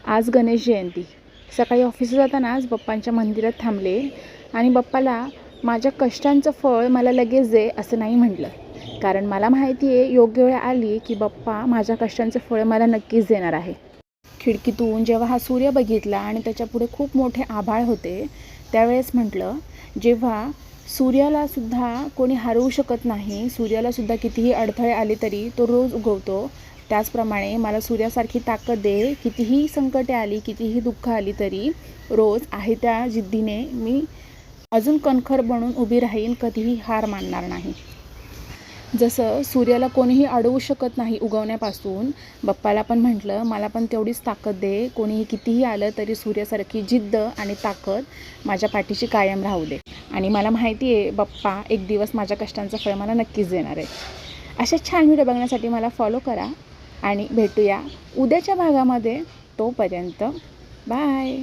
आज गणेश जयंती. सकाळी ऑफिसला जातानाच बाप्पांच्या मंदिरात थांबले आणि बाप्पाला माझ्या कष्टांचं फळ मला लगेच दे असं नाही म्हटलं. कारण मला माहिती आहे योग्य वेळ आली की बाप्पा माझ्या कष्टांचं फळ मला नक्कीच देणार आहे. खिडकीतून जेव्हा हा सूर्य बघितला आणि त्याच्यापुढे खूप मोठे आभाळ होते, त्यावेळेस म्हटलं, जेव्हा सूर्यालासुद्धा कोणी हरवू शकत नाही, सूर्यालासुद्धा कितीही अडथळे आले तरी तो रोज उगवतो, त्याचप्रमाणे मला सूर्यासारखी ताकद दे. कितीही संकटे आली, कितीही दुःख आली तरी रोज आहे त्या जिद्दीने मी अजून कणखर बनून उभी राहीन, कधीही हार मानणार नाही. जसं सूर्याला कोणीही अडवू शकत नाही उगवण्यापासून, बाप्पाला पण म्हटलं मला पण तेवढीच ताकद दे. कोणीही कितीही आलं तरी सूर्यासारखी जिद्द आणि ताकद माझ्या पाठीशी कायम राहू दे. आणि मला माहिती आहे बाप्पा एक दिवस माझ्या कष्टांचं फळ मला नक्कीच देणार आहे. अशा छान व्हिडिओ बघण्यासाठी मला फॉलो करा आणि भेटूया उद्याच्या भागामध्ये. तोपर्यंत बाय.